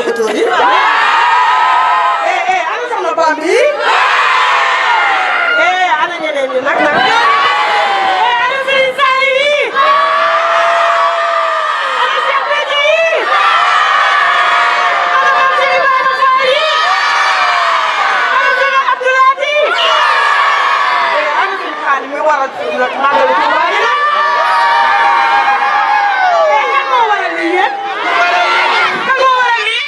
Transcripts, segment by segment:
ko tóori ana soxna Bambi ana ñeneen ñi nag ana Serigne Saliou yi ana Cheikh Béthio yi ana Mame Cheikh Ibrahima Fall yi ana Serigne Abdoulaye yi ana Serigne Khadim mi waral màggal Tuuba yi nag kan moo waral lii yéen kan moo waral lii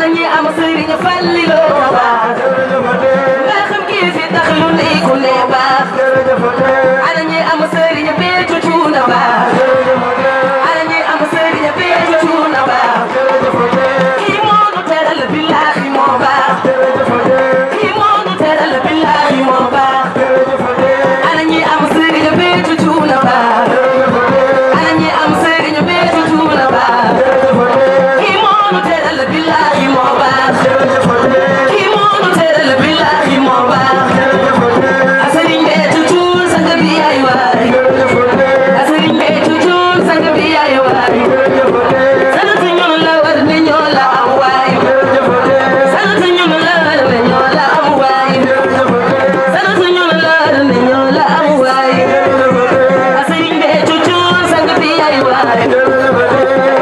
ana ñi am Serigne Fallilo baax nga xam kii fi tax lu lay ku ne baax ana ñi am Serigne Béthio Thioune baax ana ñi am Serigne Béthio Thioune baax kii moo nu teral billahi moo baax kii moo nu teral billahi moo baax ana ñi am Serigne Béthio Thioune baax ana ñi am Serigne Béthio Thioune baax kii moo nu teral billahi moo baax kii moo nu teral billahi moo baax Serigne Béthio Thioune sang bi ay waay Serigne Béthio Thioune sang bi ay waay sant ñun la war ni ñoo la am waay sant ñun la war ni ñoo la am waay sant ñun la war ni ñoo la am waay Serigne Béthio Thioune sang bi ay waay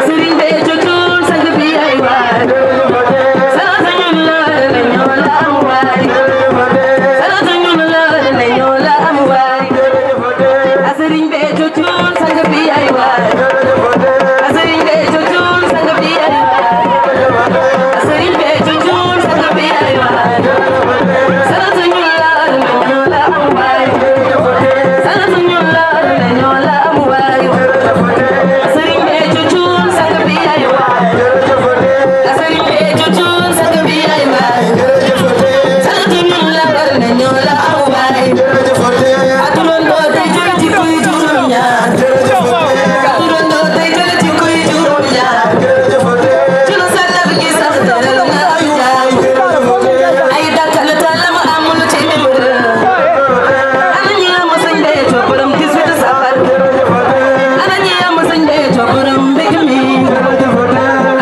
Serigne Béthio Thioune sang bi ay waay sant ñun la war ni ñoo la am waay sant ñun la war ni ñoo la am waay Serigne Béthio Thioune sang bi ay waay Serigne Béthio Thioune sang bi ay waay Serigne Béthio Thioune sang bi ay waay sant ñun la war ni ñoo la am waay sant ñun la war ni ñoo la am waay Serigne Béthio Thioune sang bi ay waay Serigne Béthio Thioune sang bi ay waay sant ñun la war ni ñoo la am waay aturandoo day jël ci kuy juróom ñaar aturandoo day jël ci kuy juróom ñaar ci lu sàllar gi sax teral na am jaay ay dakkal talam amul ci mim réew ana ñi am Sëñ Béthio borom 18 safar ana ñi am Sëñ Béthio borom mbég mi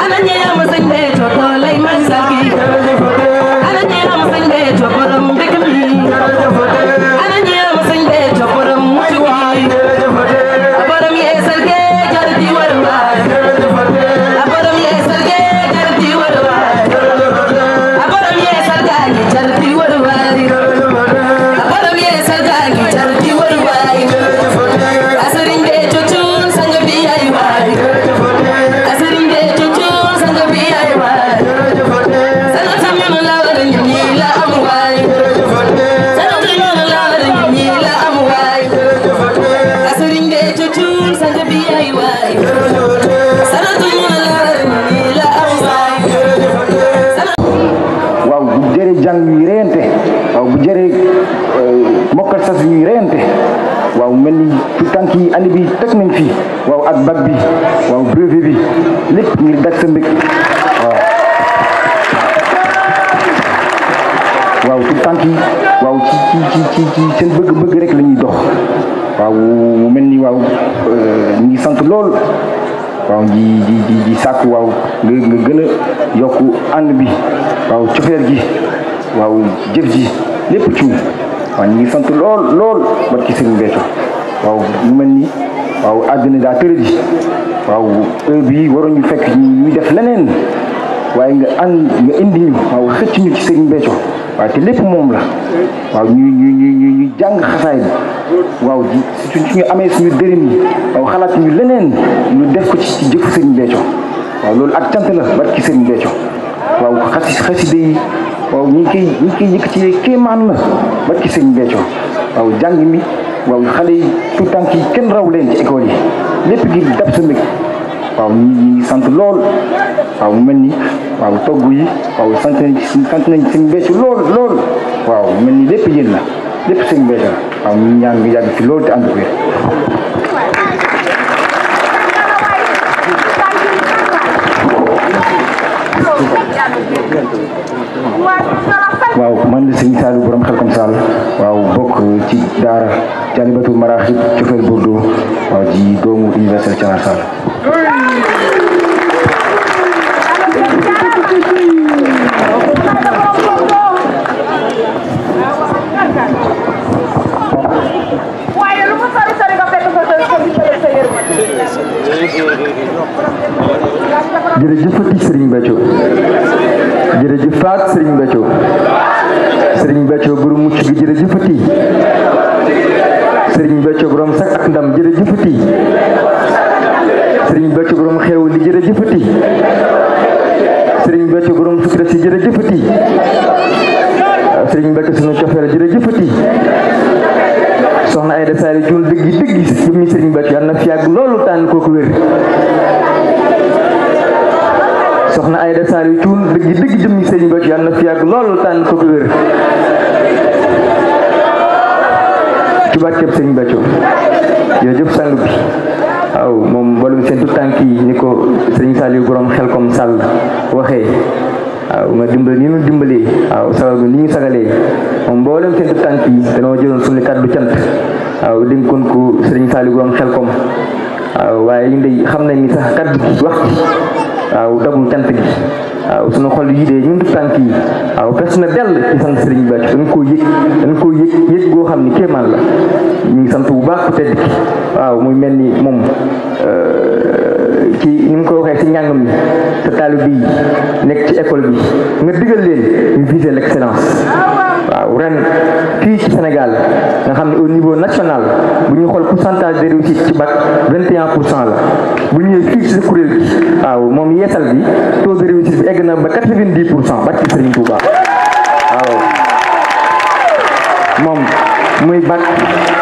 ana ñi am Sëñ Béthio doolay mansal gi ana ñi am Sëñ Béthio borom mbég mi ana ñi am Sëñ Béthio borom mutuwaay borom yeesal ge jar di war waay borom yeesal ge jar di war waay borom yeesal ga gi jar di war waay borom yeesal ga gi jar di war waay Serigne Béthio Thioune sang bi ay waay Serigne Béthio Thioune sang bi ay waay sant ñun la war ñu ñi la am waay sant ñun la war ñu ñi la am waay Serigne Béthio Thioune sang bi ay waay sant ñun la war ñu ñi la am waay waaw bu jëree jàng ñuy reyante waaw bu jëree mokkal sas ñuy reyante waaw mel ni tout tànk yi année bi teg nañ fii waaw ak bac bi waaw brevet bi lépp ngir daj sa mbég waaw waaw tout tànk yi waaw ci seen bëgg-bëgg rek la ñuy dox waaw mu mel ni waaw ñu ngi sant lool waaw di sàkku waaw nga gën a yokku ànd bi waaw cofeer gi waaw jëf ji lépp ci waaw ñu ngi sant lool barki Serigne Béthio waaw mu mel ni waaw àddina daa tëra ji waaw heure bii waroon ñu fekk ñu def leneen waaye nga indi ñu waaw xëcc ñu ci Serigne Béthio waaw te lépp moom la waaw ñu jàng xasaay bi waaw suñu amee suñu dërëm yi waaw xalaat ñu leneen ñu def ko ci jëfu Serigne Béthio waaw loolu ak cant la barki Serigne Béthio waaw xasida yi waaw ñu ngi koy yëkkati kéemaan la barki Serigne Béthio waaw jàng mi waaw xale yi tout tànk yi kenn raw leen ci école yi lépp gi dab sa mbég waaw ñu sant lool waaw mu mel ni waaw togg yi waaw sant nañ Serigne Béthio lool waaw mel ni lépp yéen la lépp Serigne Béthio waaw ñu ñaan nga yàgg fi lool te ànd ko waaw man la Serigne Saliou borom Xelkom Sall waaw bokk ci daara Jalibatu Maraxib Cofeel Bordeaux waaw di doomu Universel Thianar Sall jërëjëfati Serigne Béthio jërëjëfaat Serigne Béthio Serigne Béthio borom mucc gi jërëjëfati Serigne Béthio borom sak ak ndam jërëjëfati Serigne Béthio borom xew li jërëjëfati Serigne Béthio borom borom sutura si jërëjëfati Serigne Mbacke sunu cofeel jërëjëfati soxna Aïda Saliou Thioune dëgg jëmmi Serigne Mbacke yàlla na fi yàgg loolu tànn kooku wér soxna Aïda Saliou Thioune dëgg jëmmi Serigne Mbacke yàlla na fi yàgg loolu tànn kooku wér ci barkeb Serigne Mbacke jërëjëf sang bi waaw moom mboolem seen tout tànk yi ni ko Serigne Saliou borom xel comme Sall waxee waaw nga dimbale ni ñu dimbalee waaw sagal ni ñu sagalee moom mboolem seen tout tànk yi danoo jëloon suñu kàddu cant waaw dénkoon ko Serigne Saliou borom xel comme waaw waaye ñu ndey xam nañ ni sax kàddu gi wax gi waaw dagul cant gi waaw suñu xol yi de ñun tout tànk yi waaw fes na dell ci sant Serigne Mbacke dañ koo yëg goo xam ni kéemaan la ñu ngi sant bu baax ku tedd ki waaw muy mel ni moom ci ni mu ko waxee ci njàng mi sa taalibe yi nekk ci école bi nga digal leen ñu viser l'excellence waaw ren fii ci Sénégal nga xam ne au niveau national bu ñu xool pourcentage de réussite ci bac 21% la bu ñëwee fii ci sa kuréel gi waaw moom yeesal bi taux de réussite bi egg na ba 90% ba ci Serigne Touba waaw moom muy bac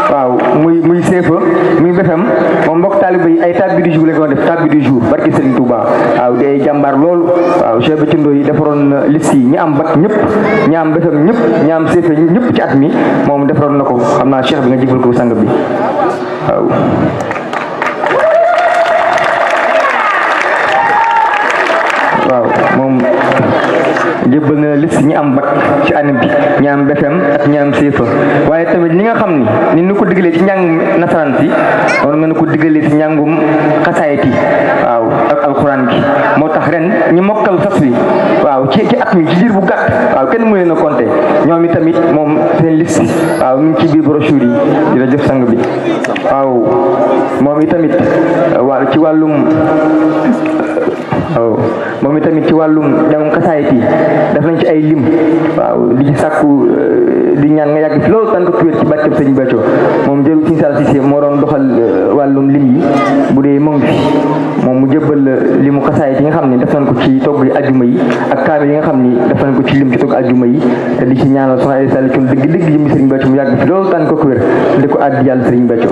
waaw muy CFEE muy BFEM moom mbokk taaliba yi ay table du jour la ko def table du jour barki Serigne Touba waaw di ay jàmbaar loolu waaw Cheikh Béthio Ndoye defaroon liste yi ñi am bac ñëpp ñi am BFEM ñëpp ñi am CFEE ñëpp ci at mi moom defaroon na ko xam naa Cheikh bi nga jégal ko sang bi waaw waaw moom jébbal na liste ñi am bac ci année bi ñi am BFEM ak ñi am CFEE waaye tamit ñi nga xam ni ni ko diggalee ci njàng nasaraan si war nga ko diggalee ci njàngum xasaayit yi waaw ak alxuraan gi moo tax ren ñi mokkal sas wi waaw ci at mi ci diir bu gàtt waaw kenn mu leen a compter ñoom i tamit moom seen liste waaw mu ngi ci biir brochure yi jërëjëf sang bi waaw moom i tamit waaw ci wàllum waaw moom itamit ci wàllum njàngum xasaayit yi def nañ ci ay lim waaw di ci sàkku di ñaan nga yàgg fi loolu tànn ko wér ci barkeb Sëñ Béthio moom jëru Sëñ Sall Cissé moo doon doxal wàllum lim yi bu dee mu ngi fi moom mu jébbal limu xasaayit yi nga xam ne def nañ ko ci togg yi ajjuma yi ak kaamil yi nga xam ni def nañ ko ci lim ci togg ajjuma yi te di ci ñaanal soxna Aïda Saliou Thioune dëgg yi mu Sëriñ Béthio mu yàgg fi loolu tànn ko wér di ko àddi yàlla Sëriñ Béthio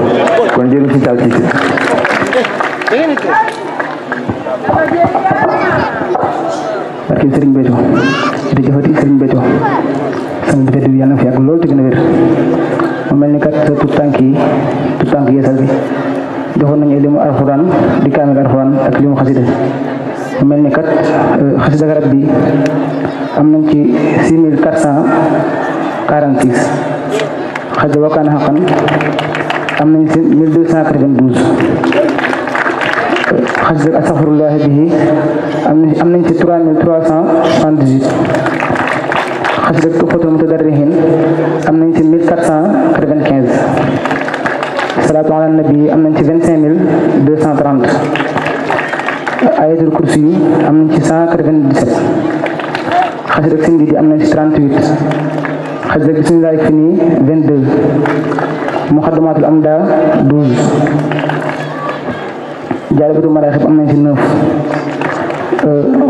kon jëru Sëñ Sall Cissé barke Serigne Béthio jërëjëfati Serigne Béthio sang bi tedd bi yàlla na fi yàgg loolu te gën a wér mu mel ni kat tout tànk yeesal bi joxoon nañu limu alxuraan di kaamil alxuraan ak limu xasida mu mel ni kat xasida garab bi am nañ ci 6446 xasida wakkaana xaqan am nañ ci 1292 xasida astaghfirullah bihi am nañ ci 3378 xasida tuhfatul mutadarrihin am nañ ci 1495 salaatu ala nabi am nañ ci 25230 ayatul kursi yi am nañ ci 197 xasida sindi di am nañ ci 38 xasida bismillahi fini 22 muxaddamatul amda 12 Jaalibatul Maraaxib am nañ ci 9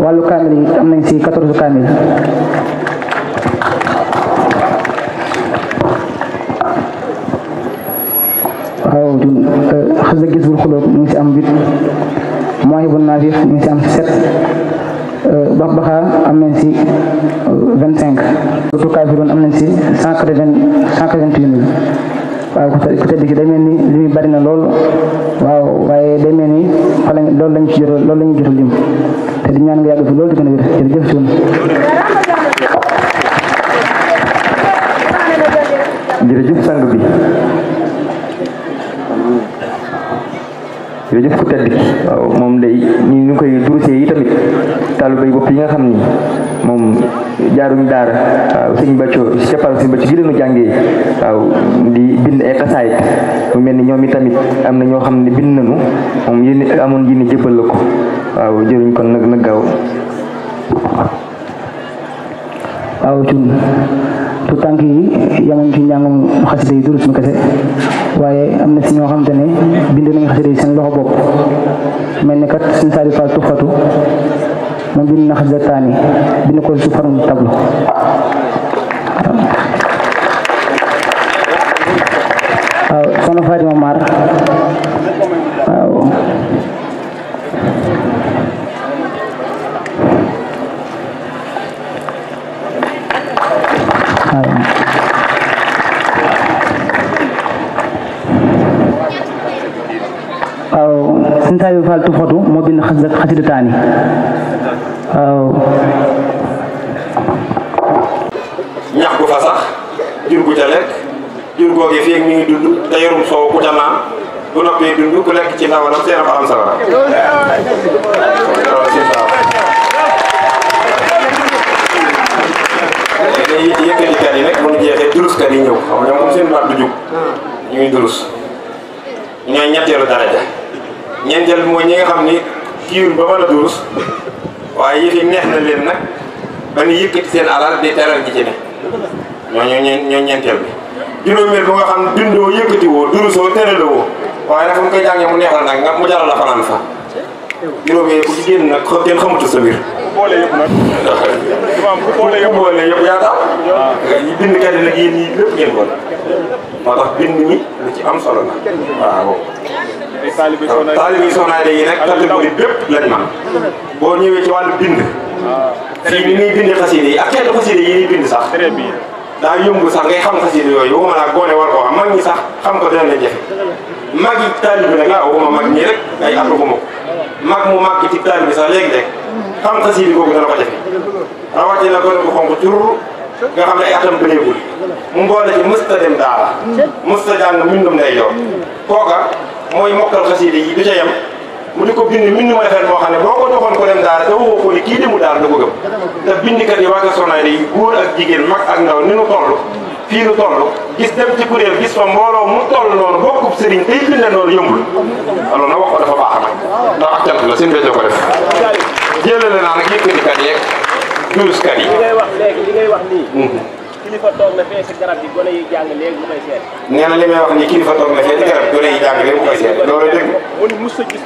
wàllu kaamil yi am nañ ci 14 kaamil waaw xasida Gisbul Xulóob ñu ngi ci am 8 Mawahibun Naafi ñu ngi ci am 7 Baxbaxa am nañ ci 25 surtout Kaafiruun am nañ ci 188 waaw ku tedd ki day mel ni li muy bari na lool waaw waaye day mel ni xale loolu lañu jot a lim te di ñaan nga yàgg fi loolu di gën a wér jërëjëf suun jërëjëf sang bi jërëjëf ku tedd ki waaw moom day ñu koy durusee yi tamit taalibe bopp yi nga xam ni moom jaaruñu daara waaw Sëñ Béthio si capparu Sëñ Béthio gi leenu jàngee waaw di bind ay xasaayit mu mel ni ñoom i tamit am na ñoo xam ne bind nañu moom yéen amoon ji ni jébbal la ko waaw jëruñ kon nag gaaw waaw cun tout tànk yi yamuñ ci njàngum xasida yi durus mi kese waaye am na si ñoo xamante ne bind nañu xasida yi seen loxo bopp mel ni kat Sëñ Saliou Fall Tuxfatu moom bind na xasida taani bind ko su forme tableau. waaw soxna Fatima Mar waaw sëñ Saliou Fall Tufatu moo bind xasida taani waaw ñax gu fa sax jur gu ca lekk jur googee fii ak mi ngi dund te yorum soow ku ca naan bu noppee dund ku lekk ci ndawalam seen a fa am sawara yëkkatikat yi nag mu ngi jeexee duruskat yi ñëw xam nga ñoom seen baat du jug ñu ngi durus ñooy ñetteelu daraja ñeenteel bi mooy ñi nga xam ni kiiwul ba mën a durus waaye yëf yi neex na leen nag ba ñu yëkkati seen alal di teral gi ci ne ñoo ñeenteel bi juróomeel bu nga xam dundoo yëkkati woo durusoo terale woo waaye nag fu mu koy jàngee mu neex la nag nga mu jaral la fanaan fa juróomeel ku ci génn nag kenn xamutu sa mbir boole yëpp nag ku boole yëpp yaa tax bindkat yi nag yéen ñii lépp ngeen boole moo tax bind mi lu ci am solo la waaw taalibi Soxna yi nag catégorie bépp lañ man boo ñëwee ci wàllu bind fii ni ñuy bindi xasida yi ak xeetu xasida yi ñuy bind sax daa yëngu sax ngay xam xasida yooyu waxuma naa goone war koo xam mag ñi sax xam ko dina leen jafe mag yi taalibi nag laa waxuma mag ñi rek ay atuguma ko mag mu mag ci taalibi sax léegi-léeg xam xasida googu dana ko jafe rawatina gone bu xonk cur nga xam ne ay atam bëreegul mu mboole ci mësta dem daara mësta jàng mbindum nday joor kooka mooy mokkal xasida yi du ca yem mu di ko bind mbind ma defee moo xam ne boo ko joxoon ko dem daara te waxoo ko ni kii demu daara da ko gëm te bindikat yi waa Soxna yi góor ak jigéen mag ak ndaw ni nu toll fii nu toll gis dem ci kuréel gis fa mbooloo mu toll noonu bokkub sëriñ tey bind noonu yëmbul alors nag wax ko dafa baax nag ndax ak cant la seen béjoo ko def jëlale naa nag yëkkatikat yeeg duruskat yi. li ngay wax léegi li ngay wax nii. kilifa toog na fee si garab yi gone yi jàng léegi mu koy seet. nee na li may wax nii kilifa toog na fee si garab gone yi jàng léegi mu koy seet loolu dégg mu ni mos a gis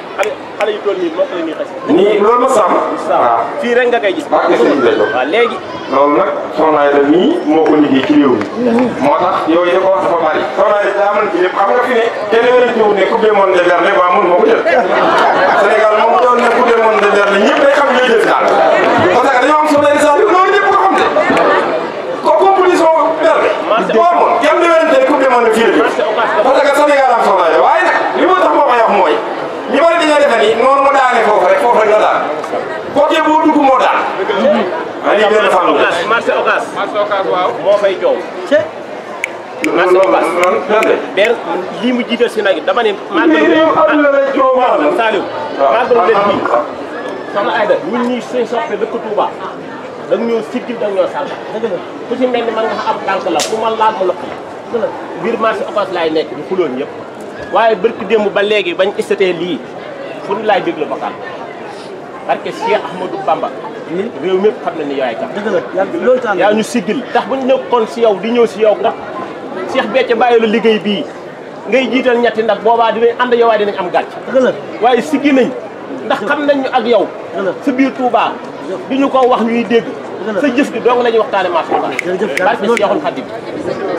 xale yu toll nii moo ko la ñuy xas. nii loolu ma sàmm. waaw fii rek nga koy gis. waaw gis nañu la waaw léegi. loolu nag Soxna Aida mii moo ko liggéey ci réew mi. moo tax yooyu da ko wax dafa bari. Soxna Aida daa mën ci lépp xam nga fi ne kenn wérante ne coupe du monde de Berlin waa mun moo ko jël. Sénégal moom doon ne coupe du monde de Berlin ñëpp day xam ñooy jël daal. parce que dañoo am Soxna Aida Saliou loolu ñëpp ko xam ne. ko compétition Berlin. boo amoon kenn wérante ne coupe du monde fii la parce que Sénégal am Soxna Aida waaye nag li ma tax moo koy wax mooy ñu bari dañoo defe ni noonu mu daane foofu rek la daan côté boo dugg moo daan. lii benn fànn la marché Ocass waaw moo fay coow. marché Ocass benn lii mu jiital si nag dama ne. Saliou màggalu leen bii Soxna Aida ñun ñii suñ soppe dëkk Touba da nga ñëw siggil da nga ñëw sàll. ku ci mel ni man nga am tànk la fu ma laal ma lokk la. biir marché Ocass laay nekk di xuloon ñëpp waaye barki démb ba léegi bañ istatee lii fu ñu laay déglu bakal parce que Cheikh Ahmadou Bamba réew mépp xam na ni yaay tax yaa ñu siggil tax bu ñu nekkoon si yow di ñëw si yow ndax Cheikh Béthio bàyyi la liggéey bii ngay jiital ñetti ndax boobaa dinañ ànd yow waaye dinañ am gàcc waaye siggi nañ ndax xam nañ ñu ak yow sa biir Touba di ñu ko wax ñuy dégg sa jëf gi dong la ñuy waxtaane marché Ocass barke Cheikhul Khadim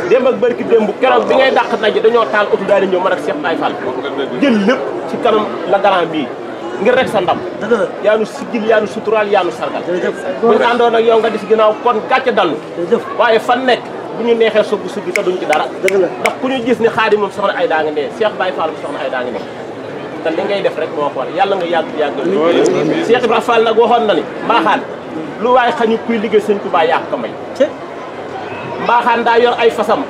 démb ak barki démb keroog bi ngay dàq nañ dañoo taal oto daal di ñëw man ak Cheikh Baye Fall jël lépp ci kanam la garan bii ngir rek sa ndam yaa nu siggil yaa nu suturaal yaa nu sargal bu ñu àndoon ak yow nga di si ginnaaw kon gàcce dal waaye fan nekk bu ñu neexee sugg suggi te duñ ci dara ndax ku ñu gis ni Xaadim moom Soxna Aida nga ne Cheikh Baye Fall Soxna Aida nga ne te li ngay def rek moo ko war yàlla nga yàgg Cheikh Ibrahima Fall nag waxoon na ni mbaaxaan lu waaye xañu kuy liggéey sëñ Tuubaa yaa ko may mbaaxaan daa yor ay fasam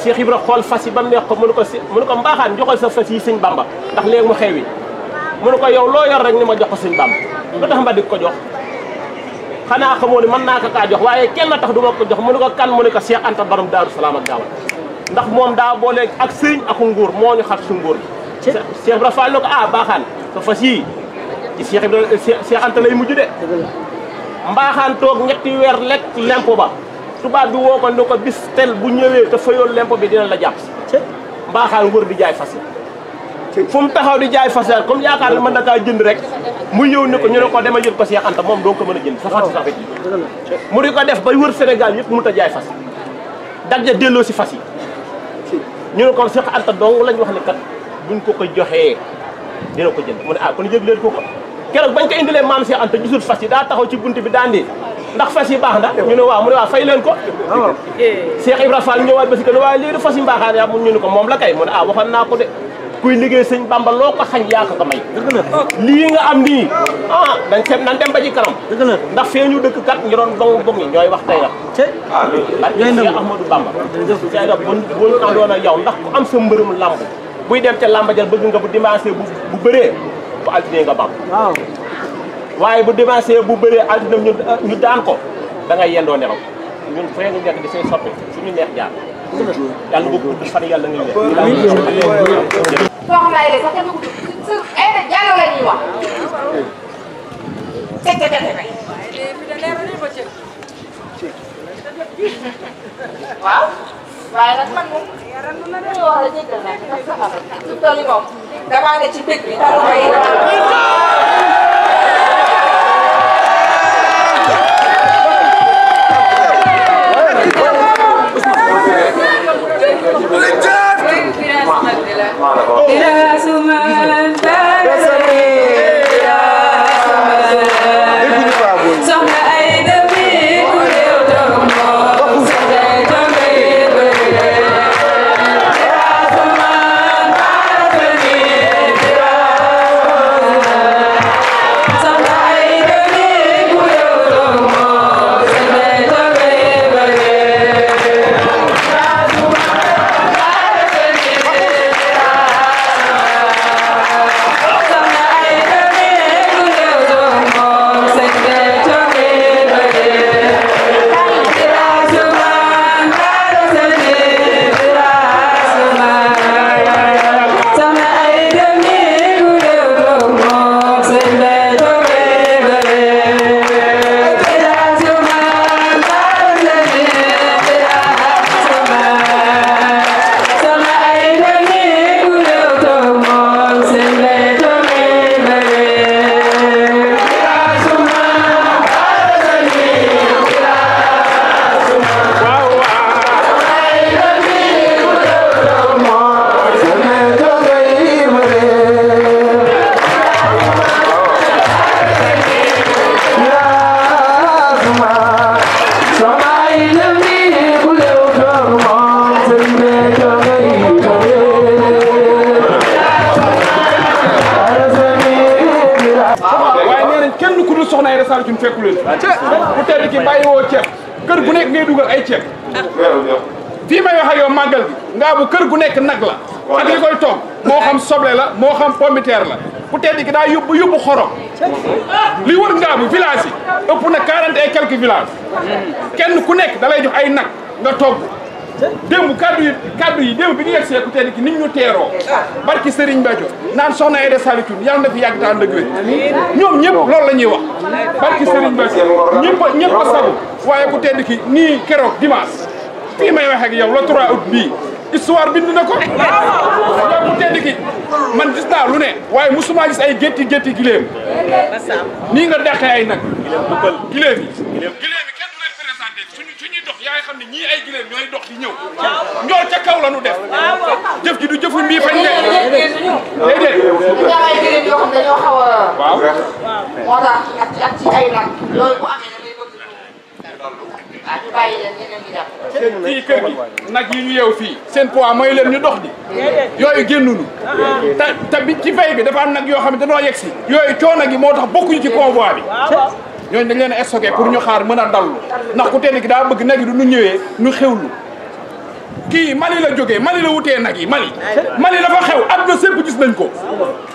Cheikh Ibrahima xool fas yi ba mu neex ko mënu ko mbaaxaan joxal sa fas yi sëñ Bamba ndax léegi mu xew wi mënu ko yow loo yor rek ni ma jox ko sëñ Bamba lu tax ma di ko jox xanaa xamoo ni mën naa ko kaa jox waaye kenn tax du ma ko jox mënu ko kan mu ne ko Cheikh Anta Borom Daaru Salaam ak Gaawal ndax moom daa boole ak sëriñ ak nguur moo ñu xar su nguur Cheikh Ibrahima Fall ne ko baaxaan sa fas yii ci Cheikh Anta lay mujj de mbaaxaan toog ñetti weer lekk lempo ba tubaab bi woo ko ne ko bis tel bu ñëwee te fayoo lempo bi dina la jàpp mbaaxaan wër di jaay fas yi fu mu taxaw di jaay fas comme yaakaar ne mën na kaa jënd rek mu ñëw ne ko ñu ne ko dama jël ko Cheikh Anta moom doo ko mën a jënd sa fas safet yi mu di ko def bay wër Sénégal yëpp mënut a jaay fas dagja delloo si fas yi ñu ne ko Cheikh Anta dong lañ wax ne kat buñ ko ko joxee dina ko jënd mu ne ah kon yëg leen ko keroog bañ ko indilee maam Cheikh Anta gisul fas yi daa taxaw ci bunt bi daan di ndax fas yi baax na ñu ne waaw mu ne waaw fay leen ko Cheikh Ibra Fall ñëwaat ba si que ne waaye léegi fas yi mbaaxaan yaa ñu ne ko moom la kay mu ne ah waxoon naa ko de kuy liggéey sëñ Bamba loo ko xañ yaa ko may lii nga am nii ah nan dem ba ci kanam ndax fee ñu dëkk kat ñu doon dong dong yi ñooy wax tey nag Cheikh Ahmadou Bamba Cheikh da buñ àndoon ak yow ndax ku am sa mbërëm lamb buy dem ca lamba jal bëgg nga bu dimanche bu bëree bu altine nga bam waaye bu dimanche bu bëree altine ñu daan ko da ngay yendoo nelaw ñun fee nga nekk di say soppe suñu neex jaar yàlla boo ko fan yàlla nga leen soxna Aida sax kenn ku su Aida Diallo la ñuy wax teg waaw waaye nag man moom li wax la jéggal nag ndax saxal su toll nii moom damaa ne ci dëkk bi daal may ku tedd ki bàyyi woo ceeb kër gu nekk ngay dugal ay ceeb fii may wax ak yow màggal gi ngaa bu kër gu nekk nag la ak li koy togg moo xam soble la moo xam pomme de terre la ku tedd ki daa yóbbu xorom li wër ngaa bu village yi ëpp na 40 et quelques villages kenn ku nekk da lay jox ay nag nga togg démb kaddu yi démb bi ñu yegsee ku tedd ki nit ñu teeroo barki Serigne Béthio naan soxna Aida Saliou Thioune yàlla na fi yàgg taan dëgg ñoom ñëpp loolu la ñuy wax barki Serigne Béthio ñëpp a sabu waaye ku tedd ki nii keroog dimanche fii may wax ak yow le 3 août bii histoire bind na ko yow ku tedd ki man gis naa lu ne waaye musuma gis ay gétti giléem nii nga dàqee ay nag giléem yi kenn du leen présenté suñuy dox yaa ngi xam ne ñii ay giléem ñooy dox di ñëw njool ca kaw la nu def jëf ji du jëfu mbii fañ nekk déedéet ay giléem yoo xam dañoo xaw a waaw moo tax ak ci ay nag loolu bu amee damay bëgg ñu bàyyi leen ñeneen ñi jàpp fii kër gi nag yi ñu yeew fii seen poids mooy leen ñu dox di yooyu génnuñu te bi ci fay bi dafa am nag yoo xam ne dañoo yegg si yooyu coono gi moo tax bokkuñu ci convoi bi ñooñu dañ leen a stocké pour ñu xaar mën a dallu ndax ku tedd gi daa bëgg nag yi du ñu ñëwee ñu xewlu kii Mali la jógee Mali la wutee nag yi Mali dafa xew àdduna sépp gis nañ ko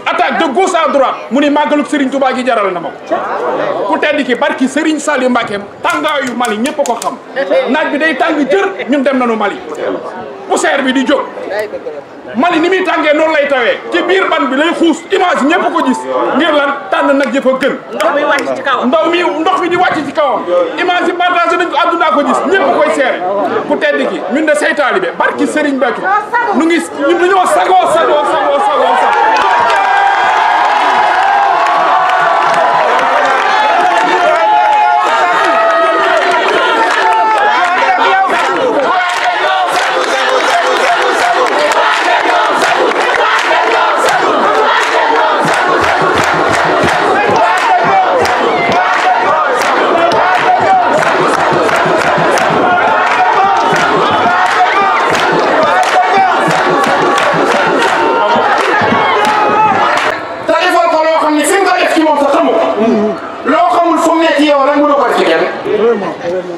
attaque de gauche à droite mu ni màggalug Serigne Touba gi jaral na ma ko ku tedd ki barki Serigne Saliou Mbacké tàngaayu Mali ñëpp a ko xam naaj bi day tàng jër ñun dem nañu Mali poussière bi di jóg Mali ni muy tàngee noonu lay tawee ci biir ban bi lay xuus image ñëpp ko gis ngir lan tànn nag yëpp a gën ndox mi di wàcc ci kawam image yi partagé nañ ko àdduna ko gis ñëpp koy seere ku tedd ki ñun de say taalibe barki Serigne Béthio ñun dañoo sagoo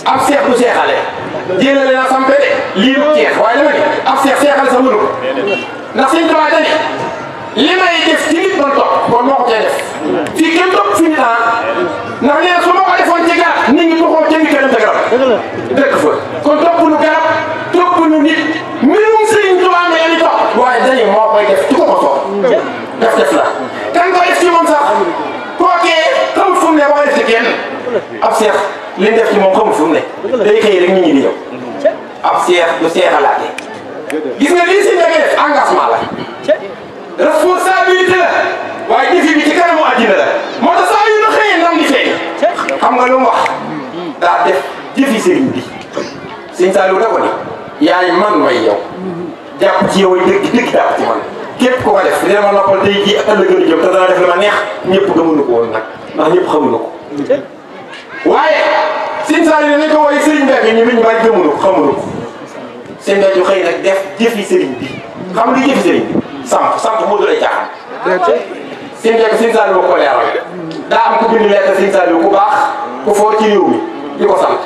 ab seex du seexale jéelale na sampe de lii lu ceex waaye dama ni ab seex seexal sa mënu ko ndax sëñ Tuubaa dani li may def ci nit doon topp kon moo ko cee def fii kenn topp fi nit ndax nee na su ma ko defoon ci garab nit ñi du ko jëndi kenn ca garab dëkk fa kon topp nu garab topp nu nit mbirum sëñ Tuubaa mi li topp waaye dañu moo koy def ci ko ko soob def la kan ko def ci moom sax kookee xamul fu mu ne boo def ci kenn ab seex li def ci moom xamul fu mu ne day xëy rek nit ñi di ñëw ab seex du seexalaate gis nga lii si njëkk def engagement la responsabilité la waaye jëfi bi ci kanamu àddina la moo tax saa yu ñu xëyee ndam di feeñ xam nga lu mu wax daa def jëfi sëriñ bi sëñ Saliou da ko ni yaay man may yow jàpp ci yow dëgg dëgg jàpp ci man képp ko ko def dina ma noppal tey jii ak ëllëg jëm te dana def li ma neex ñëpp gëmuñu ko woon nag ndax ñëpp xamuñu ko waaye sëñ Saliou nañ ko woowee sëriñ Mbacke ñu luñ bari gëmuñu ko xamuñu ko sëñ Mbacke xëy nag def jëfi sëriñ bi xam nga jëfi sëriñ bi samp moo dul ay caaxaan sëñ Mbacke sëñ Saliou ko leeral daa am ku bind lettre sëñ Saliou ku baax ku foor ci réew mi di ko sant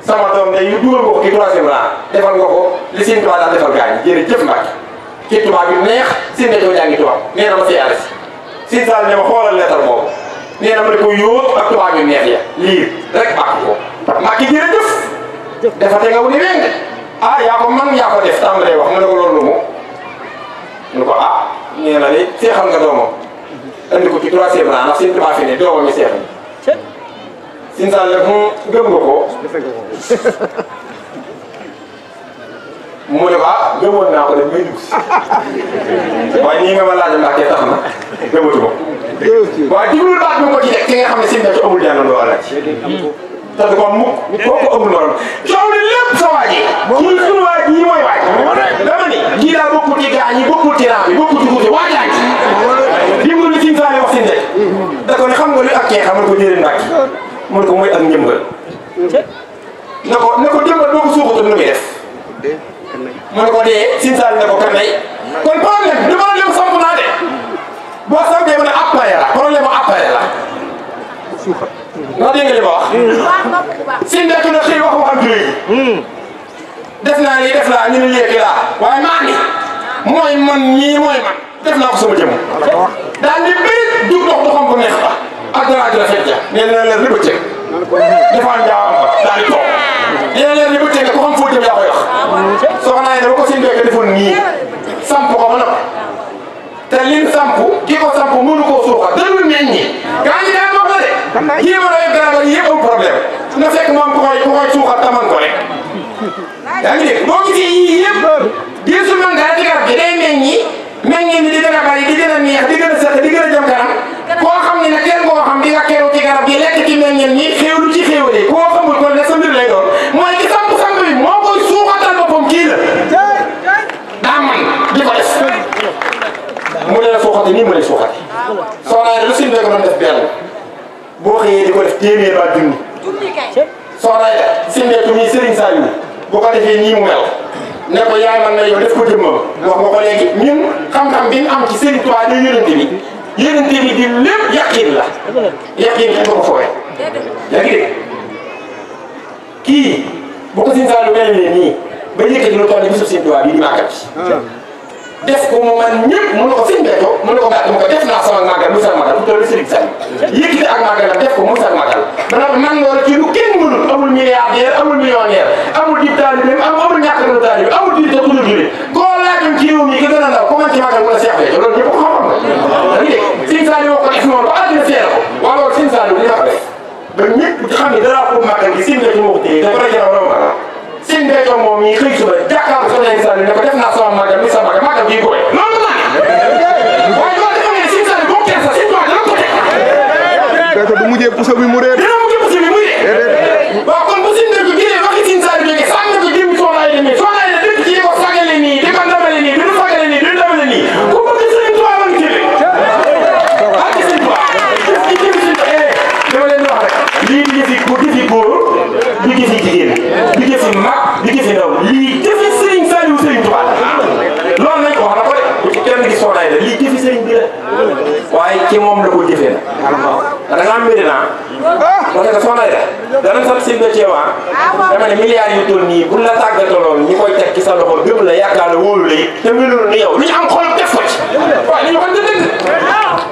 sama doom day dugal nga ko ci 3e rang defal nga ko li sëñ Tuubaa daal defal gaañ jërëjëf Mbacke ci tubaab bi neex sëñ Mbacke jaa ngi tubaab nee na ma see àll si sëñ Saliou ne ma xoolal lettre boobu nee na ma ne ko yóot ak tubaab yu neex ya lii rek bàq ko Mbacke jërëjëf defate nga wu ni weng ah yaa ko man yaa ko def tàmbalee wax mu ne ko loolu moom ñu ko ah nee na de seexal nga doomam andi ko ci 3e rang ndax sëñ Tuubaa fi ne doomam yi seexal sëñ Saliou gëm nga ko mu ne ko ah gëmoon naa ko def may dugg si waaye nii nga ma laaj Mbacke tax na gëmatu ko waaye diglul baat bi ko ci teg ki nga xam ne sëñ Mbacke amul jànnandoo alaaj te du ko mukk kooku amul morom coow li lépp sa waa ji kii sunu waa ji mooy waaj dama ni kii daal bokkul ci gaañ yi bokkul ci raam bi bokkul ci kuute waajaañ dimbalu li sëñ Saliou wax sëñ da ko ne xam nga li ak kee xamal ko jëriñ Mbacke mu ne ko mooy ak njëmbal ne ko jëmbal boo ko suuxatul nu muy def mu ne ko dee sëñ Saliou ne ko kan lay kon problème du problème samp naa de boo sampee ba ne appareil la problème mu appareil la ndax dégg nga li ma wax sëñ Mbacke na xëy wax waxam ci léegi def naa nii def naa ñu ne léegi laa waaye maa ngi mooy man ñii mooy man def naa ko sama jëm daal di bëri dug dox doxam ko neex ba ak dara ji la fekk ja nee na leen rëbb ceeb defaan jaawam ba daal di toog nee na leen rëbb ceeb ko xam foo jëm yaa koy wax soxna yi dama ko sëñ Mbacke defoon nii samp ko ba noppi te lim samp ki ko samp mënu koo suuxa dalul meññi gaa ñi daan wax la de kii ma doon garab yi yëpp am problème na fekk moom ku koy suuxat taman ko rek yaa ngi dégg boo gisee yii yëpp gisul man dara ci garab gi day meññi meññi ni di gën a bari di gën a neex di gën a sëq di gën a jëm kanam koo xam ne nag kenn koo xam di nga keru ci garab gi lekk ci meññeen ñi xéewlu ci xéewalee koo xamul kon ne sa mbir lay doon mooy ki samp bi moo koy suuxatal boppam kii la daa man di ko def mu ne la suuxate nii mu ne suuxate soxna yi lu sëñ Mbacke doon def benn boo xëyee di ko def téeméer ba junni soxna yi sëñ Mbacke mii Serigne Saliou bu ko defee nii mu mel ne ko yaay man na yow def ko jëmmam wax nga ko léegi ñun xam-xam bi ñu am ci Serigne Touba ñu yonente bi di lépp yaqin la yaqin kenn ko foowee yaa ngi dégg kii bu ko sëñ Saliou mel nii ba yëkkati lu toll nii bisu Serigne Touba bii di màggal def ko mu man ñëpp mu ne ko sëñ Mbacke mu ne ko Mbacke mu ko def naa sama màggal mu sama màggal bu toll Serigne Saliou yëkkati ak màggal la def ko mu sama màggal dana man loolu ci lu kenn mënul amul milliardaire amul millionnaire amul dib taalibe amul ñàkk na taalibe amul di te tudd jullit koo laajoon ci réew mi ki gën a ndaw ko man ci màggal mu la Cheikh Béthio loolu ñëpp ko xam-xam da ngay dégg sëñ Saliou ko def noonu ba àddina seere ko waaw loolu sëñ Saliou li ma ko def ba ñëpp xam ne dara pour màggal gi sëñ Béthio moo ko téye te ko rajo raw sëñ Béthio moom ñii xëy suba jàkkaarloo sa sëñ Saliou ne ko def naa sama màggal mi sama màggal bii booy loolu la waaye loolu dafa ne sëñ Saliou boo kees la sëñ Tuubaa dana ko teg Béthio du mujjee puso bi mu réer dina mujjee puso bi muy dee waaw kon bu sëñ Béthio jëlee waxi sëñ Saliou jógee sànni ko jëm soxna yi demee soxna yi dëkk ci ko sagale nii di ko ndamale nii du sagale nii du ndamale nii ku bëgg sëñ Tuubaa la nga jëlee ak sëñ Tuubaa ci jëm sëñ dama leen di wax rek lii di jëfi góor di jëfi jigéen di jëfi mag di jëfi ndaw lii jëfi sëriñ Saliou sëriñ Tuubaa loolu nañ ko wax na ko de bu ci kenn gi soxna yi la lii jëfi sëriñ bi la waaye ci moom la ko jëfee nag. da nga am Medina. parce que soxna Aida dana sant si nga ceewaa dama ne milliards yu toll nii buñ la tàggataloon ñi koy teg ci sa loxo gëm la yaakaar la wóolu la it te melul ni yow lu ñu am xol def ko ci. waaw li ñu ko dëgg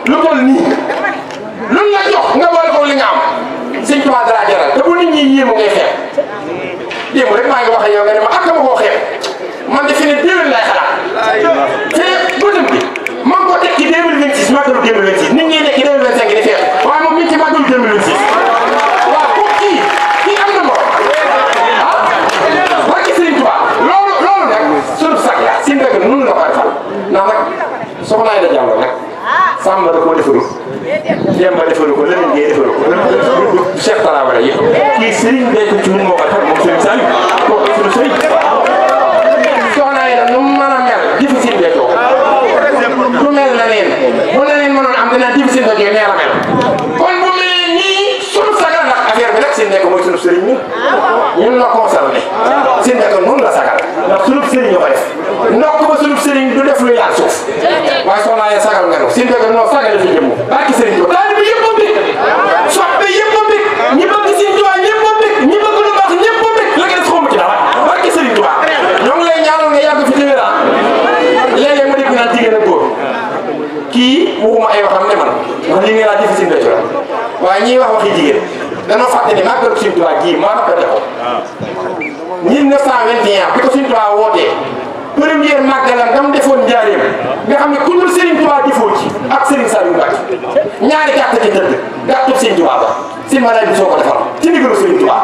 lu toll nii luñ la jox nga boole ko li nga am sëñ Tuubaa dara jaral te bu nit ñi yéemu ngay xeeb démb rek maa ngi wax ak yow nga ne ma ak ma koo xeeb man de fi ne déwén lay xalaat te bëtam bi man ko teg ci 2026 màggalu 2026 nit ñi nekk ci 2025 di feex waaye moom mi ngi ci màggalu 2026 waaw pour kii am na moom ah barke Sëriñ Tuubaa loolu nag sunu sax la si ndëgg nun la ko defal ndax nag soxna Aida Diallo nag Samba da koo defaru Demba defaru ko Lamine Gueye defaru ko Cheikh Talaabara yëpp kii Serigne Béthio Thioune moo ko defal moom Serigne Saliou kooku sunu Serigne soxna Aida nu mu mën a mel difficile Béthio du mel na leen bu la leen mënoon am dina difficile Béthio nee la mel kon bu mel nii sunu sagal nag affaire bi nag si nekk mooy sunu Serigne ñun la concerné si nekk noonu la sagal ndax sunu Serigne ñoo ko def ndokk ba sunu Serigne du def lu yaat suuf waaye soxna Aida sagal nga si nekk noonu sagal la fi jëm barki Serigne Touba taalibe bi yëpp a bëgg soppe yëpp a bëgg ñi bëgg Serigne Touba ñëpp a bëgg ñi bëgg lu baax ñëpp a bëgg la nga def xamu ci dara barki Serigne Touba ñoo ngi lay ñaanal nga yàgg fi téwéra léeg-léeg ma dégg naan jigéen ak góor kii waxuma ay waxam ne man wax li nga laa difficile Béthio la waaye ñiy wax waxi jigéen danoo fàtte ne màggalu Serigne Touba gii maa rappelé ko 1921 bi ko Serigne Touba wootee première màggalam dam defoon njaareem nga xam ne ku dul Serigne Touba defoo ci ak Serigne Saliou Mbacké ñaari gàtt ci tëdd gàttub Serigne Touba ba si malay bi soo ko defal ci ndigalu Serigne Touba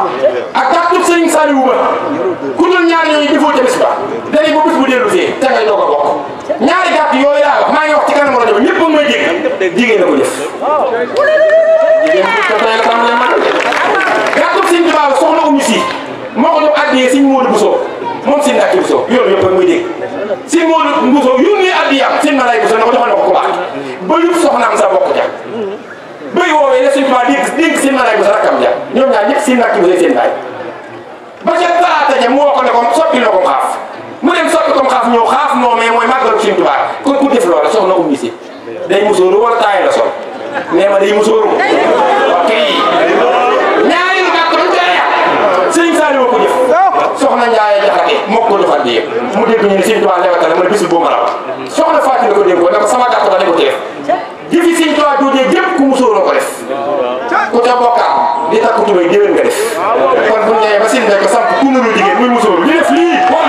ak gàttub Serigne Saliou ba ku dul ñaar yooyu defoo ca bis ba dañuy ba bis bu dellu see te ngay doog a bokk ñaari gàtt yooyu laa wax maa ngi wax ci kanam rajo ñëpp mooy dégg jigéen na ko def jigéen ko tey la tam le man gàttub Serigne Touba ba soxna Oumy Sy moo ko jox addiyee Serigne Modou Bousso moom Serigne Mbacke Bousso yoonu yëpp mooy dégg Serigne Modou Bousso yónnee addiyam Serigne Malay Bousso na ko joxoon na ko ku baax ba yëpp soxnaam sa bokk ja bëy woowee la Serigne Touba dégg Serigne Malay Bousso rakkam ja ñoom ñaar ñëpp Serigne Mbacke Bousso seen baay ba ca talaata ja mu woo ko ne ko soppi la ko xaaf mu dem soppi ko xaaf ñëw xaaf moo mais mooy màggalu Serigne Touba kon ku def loola soxna Oumy Sy day musóoru wala taay la sol nee ma day musóoru ok ñaari lu gàtt lu jaaya Serigne Saliou ko jëf soxna Ndiaye Jaxate moo ko jox addiya mu dégg ñu ne Serigne Touba lewatal mu ne bisul boo ma raw soxna Fatou la ko dégg ko ne ko sama gàtt ba ne ko def jëfi Serigne Touba joojee gépp ku musóor la ko def ku ca bokkaat di takku tubay déwén nga def kon bu ñu ñëwee ba Serigne Béthio samp ku mënul jigéen muy musóoru di def lii kon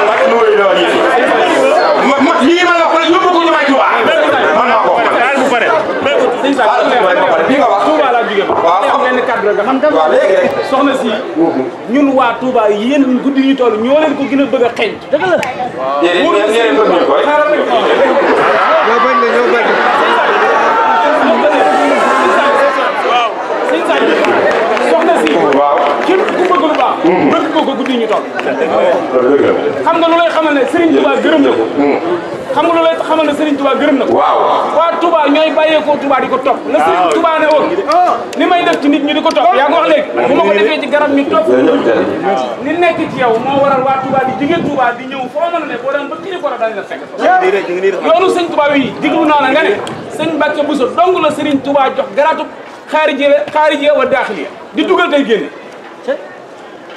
nag lu wéy loolu yi lii ma la wax yóbbu ko ñu may Touba man naa ko wax bi nga wax Touba laa jógee ba. waaw xam benn cadre nga xam. waaw léegi rek soxna si ñun waa Touba yéen guddi ñu toll ñoo leen ko gën a bëgg a xeeñ. dëgg la. ñoo bañ na ñoo bañ. soxna si. waaw képp ku bëgg lu baax. bëgg ko guddi ñu toll. xam nga lu lay xamal ne Serigne Touba gërëm na ko. xam nga lu lay xamal ne Serigne Touba gërëm na ko. waaw waa Touba ñooy bàyyeekoo Touba di ko topp. la Serigne Touba ne woon li may def ci nit ñi di ko topp yaa ngi wax léegi bu ma ko defee ci garab ñu topp li nekk ci yow moo waral waa Touba di jigéen Touba di ñëw foo mën a ne boo daan ba kii ko dañ la fekk yoonu sëñ Touba wi diglu naa la nga ne sëñ Mbacke Bousso dong la Serigne Touba jox garaatu xaarije wa daaxiliya di dugal tey génne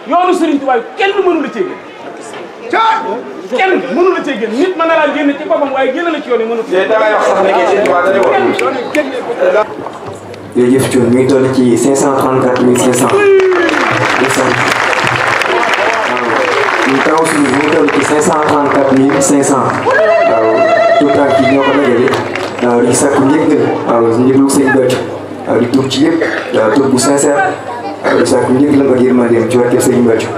yoonu Serigne Touba kenn mënu la cee génne kenn mënu la cee génn nit mën na laa génne ci boppam waaye génn la ci yoon yi mënu da ngay wax sax ne Serigne Touba dañu wax jërëjëf Thioune mi ngi toll ci 534 500. ñu taw suñu mi ngi toll ci 534 500. waaw tout temps kii ñoo ko dajale. waaw di sakku njëggal. waaw njëglu sëñ Béthio. waaw di tuub ci yëpp. waaw tuub bu sincère. waaw di sakku njëggal ak yërmandeem ci wàllu sëñ Béthio.